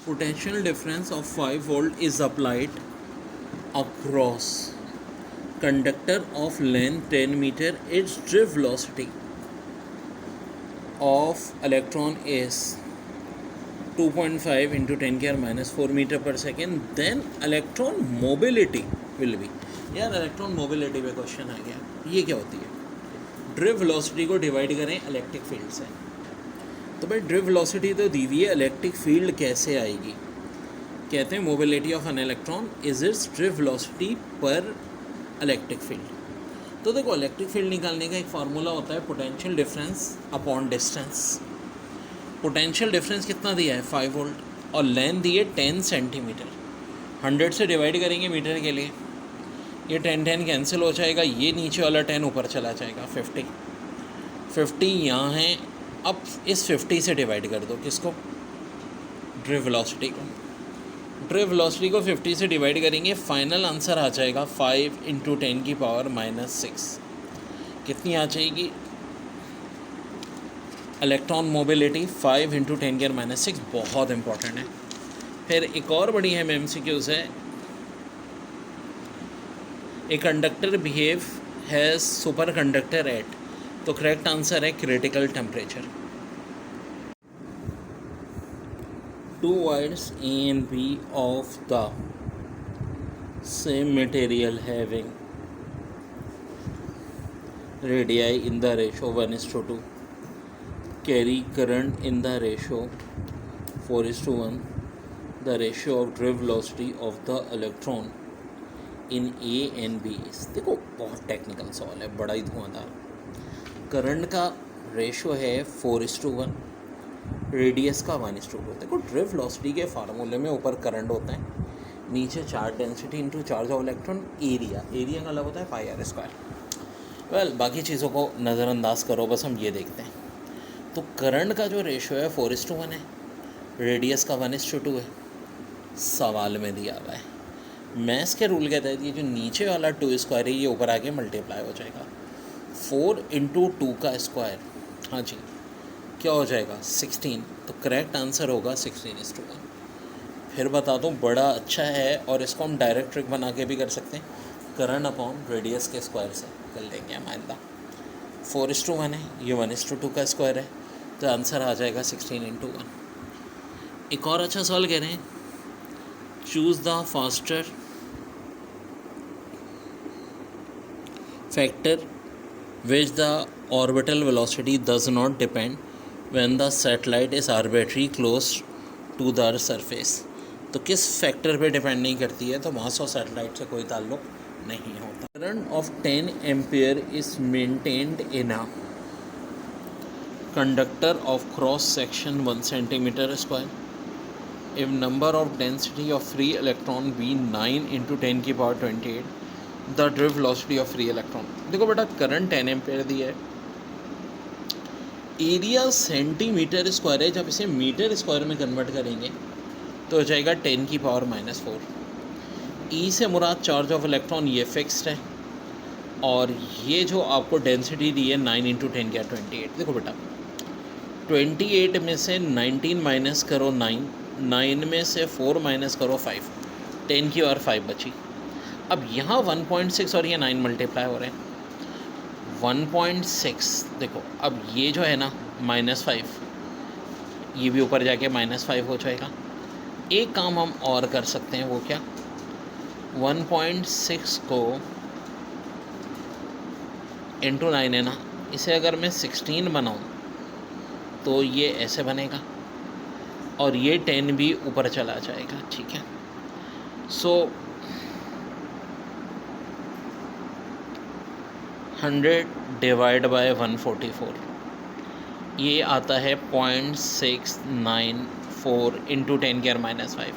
Potential difference of 5 volt is applied across conductor of length 10 meter. Its drift velocity of electron is 2.5 into 10 care minus 4 meter per second. Then electron mobility will be, यार electron mobility पे question आ गया. ये क्या होती है? Drift velocity को divide करें electric field से. तो भाई ड्रिफ्ट वेलोसिटी तो दी हुई है, इलेक्ट्रिक फील्ड कैसे आएगी? कहते हैं mobility of an electron is it's drift velocity पर इलेक्ट्रिक फील्ड. तो देखो इलेक्ट्रिक फील्ड निकालने का एक फार्मूला होता है potential difference upon distance. Potential difference कितना दिया है? 5 वोल्ट और लेंथ दी है 10 सेंटीमीटर. 100 से डिवाइड करेंगे मीटर के लिए, ये 10 कैंसिल हो जाएगा, ये नीचे वाला 10 ऊपर चला जाएगा. 50 यहाँ है. अब इस 50 से डिवाइड कर दो किसको? ड्रिफ्ट वेलोसिटी को. ड्रिफ्ट वेलोसिटी को 50 से डिवाइड करेंगे, फाइनल आंसर आ जाएगा 5 इंटू 10 की पावर माइनस 6. कितनी आ जाएगी? इलेक्ट्रॉन मोबिलिटी 5 इंटू 10 की माइनस 6. बहुत इंपॉर्टेंट है. फिर एक और बड़ी है MCQs है. A conductor behave has super conductor at. तो करेक्ट आंसर है critical temperature. Two wires A and B of the same material having radii in the ratio 1:2 carry current in the ratio 4:1. The ratio of drift velocity of the electron in A and B is. देखो बहुत technical सवाल है, बड़ा ही धुआंधार. Current का ratio है 4:1, radius का 1:2. देखो drift velocity के फार्मूले में ऊपर करंट होता है, नीचे charge density into charge of electron. Area का अलग होता है πr². वेल बाकी चीज़ों को नज़रअंदाज करो, बस हम ये देखते हैं. तो करंट का जो रेशो है 4:1 है, रेडियस का 1:2 है. सवाल में दिया हुआ है. मैथ्स के रूल के तहत ये जो नीचे वाला 2² है ये ऊपर आके मल्टीप्लाई हो जाएगा. 4 इंटू 2 का स्क्वायर, हाँ जी, क्या हो जाएगा? 16. तो करेक्ट आंसर होगा 16:1. फिर बता दूँ, बड़ा अच्छा है और इसको हम डायरेक्ट ट्रिक बना के भी कर सकते हैं. करंट अपॉन रेडियस के स्क्वायर से कर लेंगे हम आइंदा. 4:1 है, ये 1:2 का स्क्वायर है, तो आंसर आ जाएगा 16:1. एक और अच्छा सवाल कह रहे हैं, choose the faster factor which the orbital velocity does not depend when the satellite is arbitrarily close to the surface. तो किस फैक्टर पे डिपेंड नहीं करती है? तो मास ऑफ सैटेलाइट से कोई ताल्लुक नहीं होता. Current of 10 ampere is maintained in a conductor of cross section 1 centimetre square. If number of density of free electron be 9 into 10 की power 28, the drift velocity of free electron. देखो बेटा current 10 ampere दिया है, area centimetre square है. जब इसे metre square में convert करेंगे तो हो जाएगा 10 की पावर -4. ई से मुराद चार्ज ऑफ इलेक्ट्रॉन, ये फिक्स्ड है. और ये जो आपको डेंसिटी दी है 9 इंटू 10 क्या 28. देखो बेटा 28 में से 19 माइनस करो 9 में से 4 माइनस करो 5, 10 की और 5 बची. अब यहाँ 1.6 और ये 9 मल्टीप्लाई हो रहे हैं. 1.6 देखो, अब ये जो है ना -5, ये भी ऊपर जाके -5 हो जाएगा. एक काम हम और कर सकते हैं, वो क्या? 1.6 को इंटू 9 है ना, इसे अगर मैं 16 बनाऊँ तो ये ऐसे बनेगा और ये 10 भी ऊपर चला जाएगा. ठीक है, सो 100 डिवाइड बाय 144, ये आता है 0.694 इंटू 10 की -5.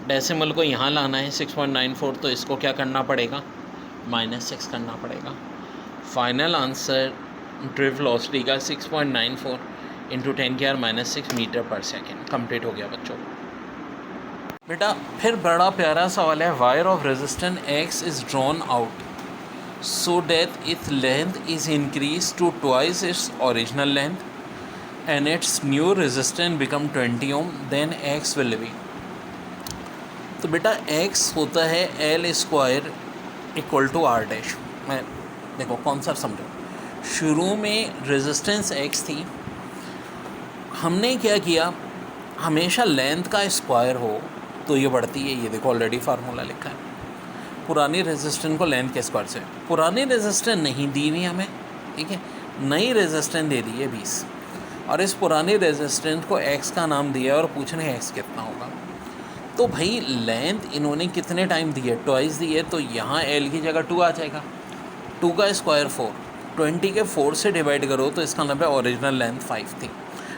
डेसिमल को यहाँ लाना है 6.94, तो इसको क्या करना पड़ेगा? -6 करना पड़ेगा. फाइनल आंसर ड्रिफ्ट वेलोसिटी का 6.94 इंटू 10 की -6 मीटर पर सेकेंड. कंप्लीट हो गया बच्चों. बेटा फिर बड़ा प्यारा सवाल है, wire of resistance X is drawn out so that its length is increased to twice its original length. and its new resistance become 20 ohm, then x will be। तो बेटा x होता है L square equal to R dash. मैं देखो concept समझो, शुरू में resistance x थी, हमने क्या किया, हमेशा लेंथ का स्क्वायर हो तो ये बढ़ती है। ये देखो ऑलरेडी फार्मूला लिखा है, पुरानी रेजिस्टेंस को लेंथ के स्क्वायर से। पुरानी रेजिस्टेंस नहीं दी हुई हमें, ठीक है, नई रेजिस्टेंस दे दी है 20, और इस पुरानी रेजिस्टेंस को x का नाम दिया और पूछ रहे हैं x कितना होगा। तो भाई लेंथ इन्होंने कितने टाइम दी है, ट्वाइस दी है, तो यहाँ l की जगह 2 आ जाएगा। 2 का स्क्वायर 4, 20 के 4 से डिवाइड करो तो इसका मतलब है ओरिजिनल लेंथ 5 थी,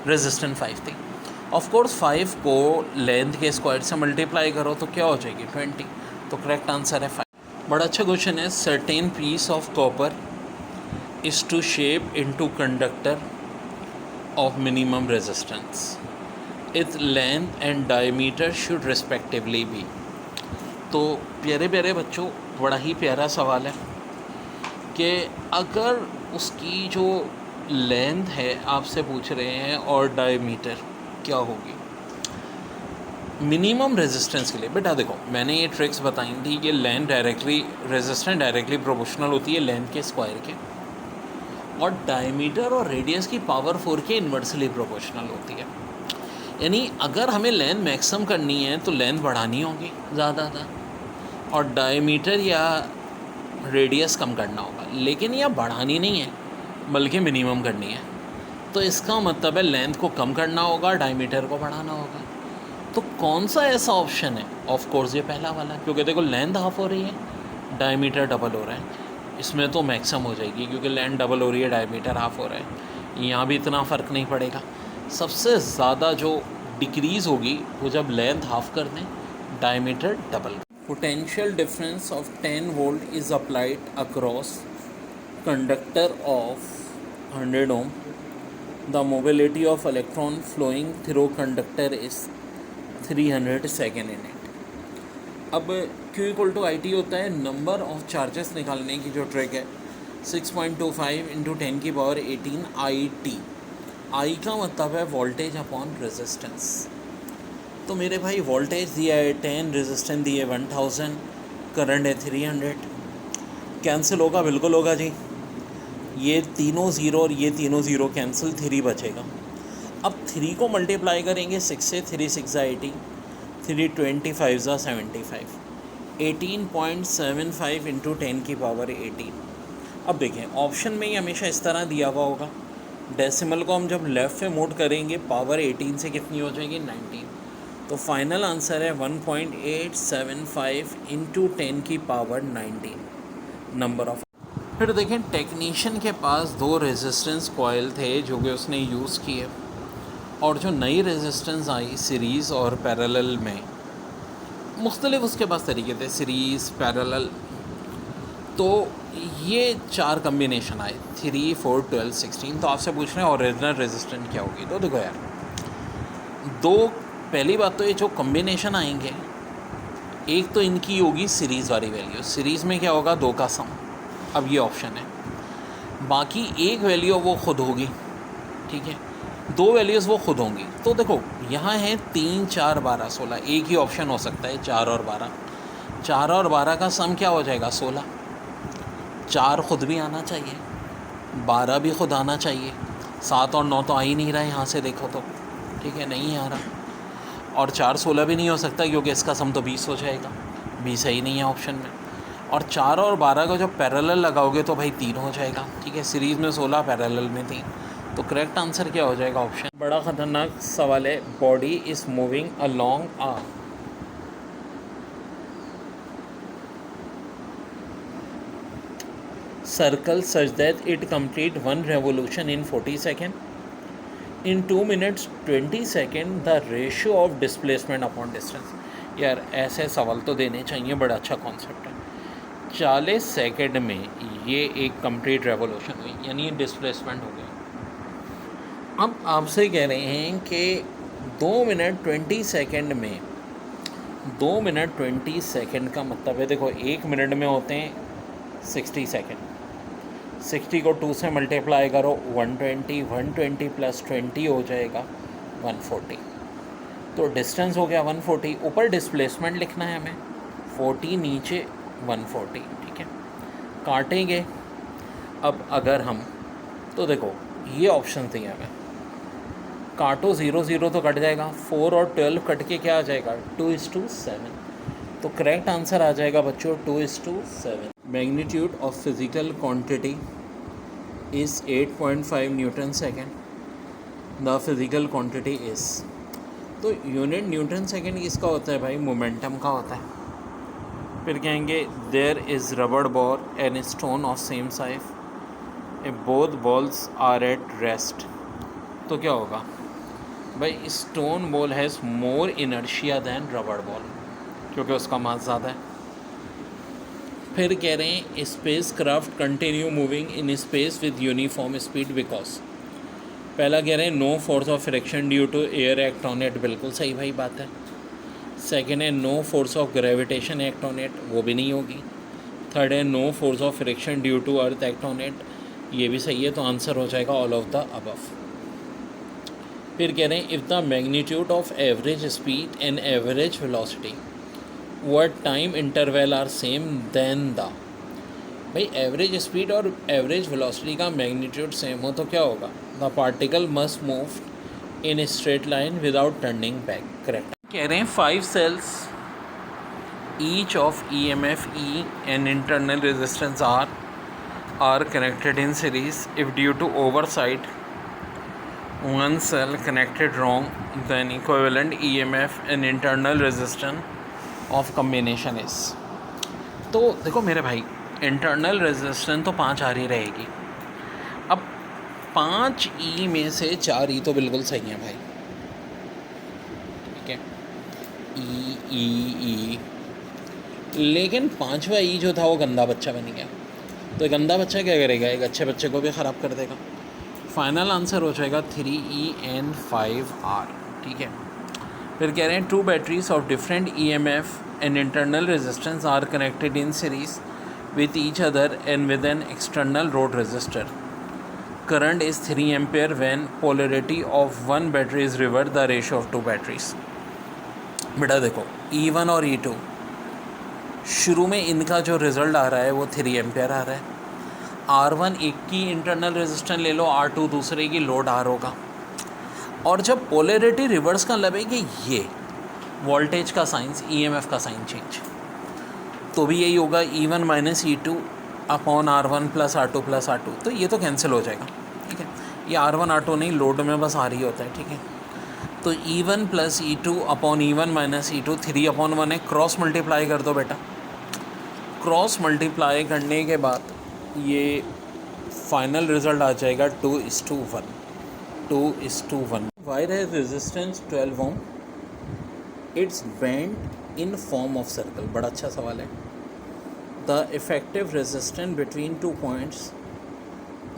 रेजिस्टेंस 5 थी। ऑफ कोर्स 5 को लेंथ के स्क्वायर से मल्टीप्लाई करो तो क्या हो जाएगी 20, तो करेक्ट आंसर है 5। बड़ा अच्छा क्वेश्चन है। Certain piece of copper is to shape into conductor of minimum resistance, its length and diameter should respectively be. तो प्यारे प्यारे बच्चों, बड़ा ही प्यारा सवाल है कि अगर उसकी जो लेंथ है आपसे पूछ रहे हैं और डायमीटर क्या होगी मिनिमम रेजिस्टेंस के लिए। बेटा देखो मैंने ये ट्रिक्स बताई थी कि length directly, resistance directly proportional होती है लेंथ के स्क्वायर के, और डायमीटर और रेडियस की पावर 4 के इन्वर्सली प्रोपोर्शनल होती है। यानी अगर हमें लेंथ मैक्सिमम करनी है तो लेंथ बढ़ानी होगी ज़्यादा, और डायमीटर या रेडियस कम करना होगा, लेकिन यह बढ़ानी नहीं है बल्कि मिनिमम करनी है। तो इसका मतलब है लेंथ को कम करना होगा, डायमीटर को बढ़ाना होगा। तो कौन सा ऐसा ऑप्शन है? ऑफ कोर्स ये पहला वाला, क्योंकि देखो लेंथ हाफ हो रही है, डायमीटर डबल हो रहा है, इसमें तो मैक्सिमम हो जाएगी क्योंकि लेंथ डबल हो रही है, डायमीटर हाफ हो रहा है। यहाँ भी इतना फ़र्क नहीं पड़ेगा। सबसे ज़्यादा जो डिक्रीज़ होगी वो जब लेंथ हाफ कर दें, diameter double. Potential difference of 10 volt is applied across conductor of 100 ohm, the mobility of electron flowing through conductor is 300 second in it. अब Q इक्वल टू IT होता है नंबर ऑफ चार्जेस निकालने की जो trick है, 6.25 into 10 की power 18 IT। I का मतलब है वोल्टेज अपॉन रेजिस्टेंस। तो मेरे भाई वोल्टेज दिया है 10, रेजिस्टेंस दिया है 1000, करंट है 300, कैंसिल होगा, बिल्कुल होगा जी। ये तीनों ज़ीरो और ये तीनों ज़ीरो कैंसिल, 3 बचेगा। अब 3 को मल्टीप्लाई करेंगे 6 से, 3 6 80, 3 25 75, 18.75 इंटू 10 की पावर 18। अब देखें ऑप्शन में ही हमेशा इस तरह दिया हुआ होगा, डेसिमल को हम जब लेफ़्ट में मूव करेंगे पावर 18 से कितनी हो जाएगी 19, तो फाइनल आंसर है 1.875 इंटू 10 की पावर 19 नंबर ऑफ। फिर देखें टेक्नीशियन के पास 2 रेजिस्टेंस कॉइल थे जो कि उसने यूज़ किए, और जो नई रेजिस्टेंस आई सीरीज़ और पैरेलल में, मुख्तलिफ उसके पास तरीके थे, सीरीज़, पैरेलल। तो ये 4 कम्बिनेशन आए, 3 4 12 16। तो आपसे पूछ रहे हैं ओरिजिनल रेजिस्टेंस क्या होगी। तो देखो यार, पहली बात तो ये जो कम्बिनेशन आएंगे, एक तो इनकी होगी सीरीज़ वाली वैल्यू, सीरीज़ में क्या होगा 2 का सम। अब ये ऑप्शन है, बाकी एक वैल्यू वो खुद होगी, ठीक है, 2 वैल्यूज़ वो खुद होंगी। तो देखो यहाँ है 3 4 12 16, एक ही ऑप्शन हो सकता है 4 और 12। 4 और 12 का सम क्या हो जाएगा 16। 4 खुद भी आना चाहिए, 12 भी खुद आना चाहिए, 7 और 9 तो आ ही नहीं रहा है यहाँ से देखो तो, ठीक है, नहीं आ रहा। और 4 16 भी नहीं हो सकता क्योंकि इसका सम तो 20 हो जाएगा, 20 ही नहीं है ऑप्शन में। और 4 और 12 का जब पैरेलल लगाओगे तो भाई 3 हो जाएगा, ठीक है, सीरीज़ में 16, पैरेलल में 3। तो करेक्ट आंसर क्या हो जाएगा ऑप्शन। बड़ा ख़तरनाक सवाल है। Body is moving along a circle such that it complete 1 revolution in 40 सेकेंड, in 2 minutes 20 second the ratio of displacement upon distance. यार ऐसे सवाल तो देने चाहिए, बड़ा अच्छा कॉन्सेप्ट है। 40 सेकेंड में ये एक कंप्लीट रेवोल्यूशन हुई, यानी डिस्प्लेसमेंट हो गया। अब आपसे कह रहे हैं कि 2 मिनट 20 सेकेंड में, 2 मिनट 20 सेकेंड का मतलब है, देखो 1 मिनट में होते हैं 60 सेकेंड, 60 को 2 से मल्टीप्लाई करो 120, 120 प्लस 20 हो जाएगा 140। तो डिस्टेंस हो गया 140, ऊपर डिस्प्लेसमेंट लिखना है हमें 40, नीचे 140, ठीक है। काटेंगे अब अगर हम, तो देखो ये ऑप्शन दिए हमें, काटो 0 0 तो कट जाएगा, 4 और 12 कट के क्या आ जाएगा 2:7। तो करेक्ट आंसर आ जाएगा बच्चों 2:7। Magnitude of physical quantity is 8.5 Newton second. The physical quantity is, तो यूनिट न्यूटन सेकेंड किसका होता है भाई, मोमेंटम का होता है। फिर कहेंगे there is rubber ball and stone of same size a both balls are at rest. तो क्या होगा भाई, stone ball has more inertia than rubber ball, क्योंकि उसका मास ज़्यादा है। फिर कह रहे हैं space craft continue moving in space with uniform speed because, पहला कह रहे हैं no force of friction due to air act on it, बिल्कुल सही भाई बात है। सेकेंड है no force of gravitation act on it, वो भी नहीं होगी। थर्ड है no force of friction due to earth act on it, ये भी सही है। तो आंसर हो जाएगा ऑल ऑफ द अबव। फिर कह रहे हैं if the magnitude of average speed and average velocity what time interval are same then the, भाई एवरेज स्पीड और एवरेज वेलोसिटी का मैग्नीट्यूड सेम हो तो क्या होगा, the particle must move in straight line without turning back, correct. कह रहे हैं 5 cells each of EMF E and internal resistance R are connected in series. If due to oversight one cell connected wrong, then equivalent EMF and internal resistance of combination is। तो देखो मेरे भाई internal resistance तो 5 आ रही रहेगी। अब 5 ई में से 4 ई तो बिल्कुल सही है भाई, ठीक है, ई। लेकिन 5वां ई जो था वो गंदा बच्चा बन गया। तो गंदा बच्चा क्या करेगा, एक अच्छे बच्चे को भी ख़राब कर देगा। फाइनल आंसर हो जाएगा 3E N5R, ठीक है। फिर कह रहे हैं 2 batteries of different EMF and internal resistance are connected in series with each other and with an external load resistor. Current is 3 ampere when polarity of one battery is reversed the ratio of 2 batteries. बेटा देखो E1 और E2 शुरू में इनका जो result आ रहा है वो 3 एम्पेयर आ रहा है। R1 एक की इंटरनल रेजिस्टेंस ले लो, R2 दूसरे की लोड R होगा। और जब पोलैरिटी रिवर्स का लगेगी ये वोल्टेज का साइंस, EMF का साइन चेंज, तो भी यही होगा E1 minus E2 upon R1 plus R2 plus R2। तो ये तो कैंसिल हो जाएगा, ठीक है। ये R1 R2 नहीं, लोड में बस R ही होता है, ठीक है। तो E1 plus E2 upon E1 minus E2 3/1 है। क्रॉस मल्टीप्लाई कर दो बेटा। क्रॉस मल्टीप्लाई करने के बाद ये फाइनल रिजल्ट आ जाएगा 2:1। 2:1। वायर है resistance 12 ohm, its bend in form of circle. बड़ा अच्छा सवाल है। The effective resistance between 2 points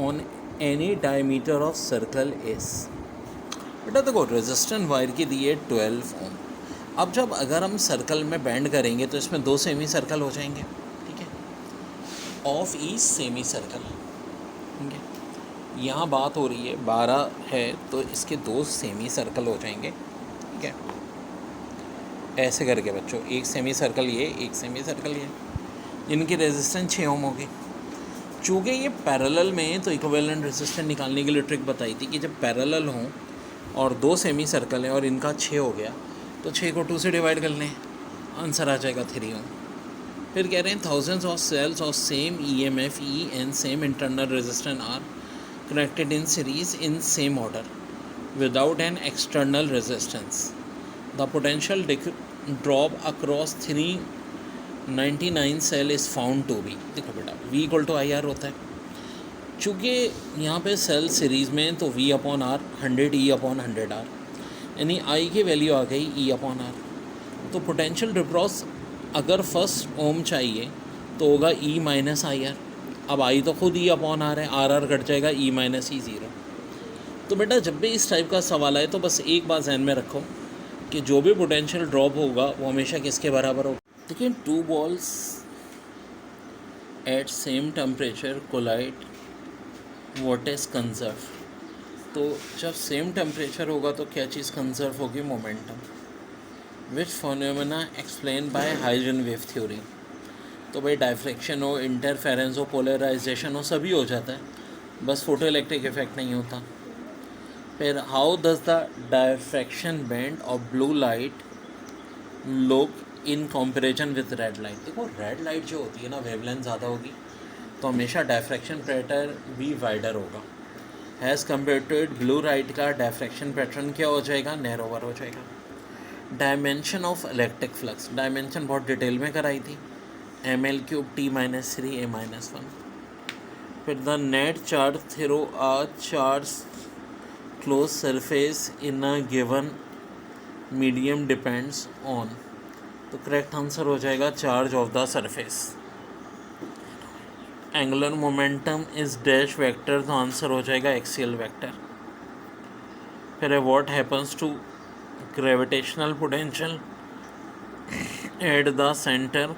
on any diameter of circle is, बेटा देखो रेजिस्टेंस वायर की दी है 12 ओम। अब जब अगर हम सर्कल में बेंड करेंगे तो इसमें 2 सेमी सर्कल हो जाएंगे, ठीक है, ऑफ ईच सेमी सर्कल, ठीक है। यहाँ बात हो रही है 12 है तो इसके 2 सेमी सर्कल हो जाएंगे, ठीक है, ऐसे करके बच्चों। एक सेमी सर्कल ये, एक सेमी सर्कल ये, इनकी रेजिस्टेंस 6 ओम होगी। चूँकि ये पैरेलल में, तो इक्विवेलेंट रेजिस्टेंस निकालने के लिए ट्रिक बताई थी कि जब पैरेलल हों और 2 सेमी सर्कल हैं और इनका 6 हो गया तो 6 को 2 से डिवाइड कर लें, आंसर आ जाएगा 3 ओम। फिर कह रहे हैं thousands of cells of same EMF E and same internal resistance are connected in series in same order without an external resistance. The potential drop across 399 cell is found to be. देखो बेटा V=IR होता है। चूँकि यहाँ पे cell series में तो V/R 100 E/100R, यानी I की वैल्यू आ गई E/R। तो पोटेंशियल डिफरेंस अगर फर्स्ट ओम चाहिए तो होगा E माइनस IR। अब I तो खुद E/R है, RR कट जाएगा, E माइनस E 0। तो बेटा जब भी इस टाइप का सवाल आए तो बस एक बात ध्यान में रखो कि जो भी पोटेंशियल ड्रॉप होगा वो हमेशा किसके बराबर होगा। देखिए 2 balls at same temperature collide what is conserve. तो जब सेम टेम्परेचर होगा तो क्या चीज़ कंजर्व होगी? Momentum. Which phenomena explain by Huygens wave theory. तो भाई डायफ्रैक्शन हो, इंटरफेरेंस हो, पोलराइजेशन हो, सभी हो जाता है, बस फोटो इलेक्ट्रिक इफेक्ट नहीं होता। फिर how does the diffraction band of blue light look in comparison with red light. देखो रेड लाइट जो होती है ना, वेवलेंथ ज़्यादा होगी तो हमेशा डायफ्रैक्शन पैटर्न भी वाइडर होगा। As compare to it blue light का डायफ्रैक्शन पैटर्न क्या हो जाएगा? नैरोवर हो जाएगा। Dimension of electric flux, dimension बहुत डिटेल में कराई थी, ml³ T-3 A-1। फिर the net charge through a charge close surface in a given medium depends on. तो करेक्ट आंसर हो जाएगा charge of the surface. Angular momentum is dash vector, तो answer हो जाएगा एक्सियल वेक्टर। फिर है what happens to gravitational potential at the centre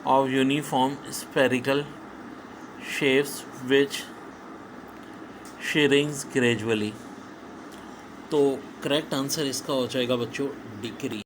of uniform spherical shapes which shrinks gradually। तो correct answer इसका हो जाएगा बच्चों डिक्रीज।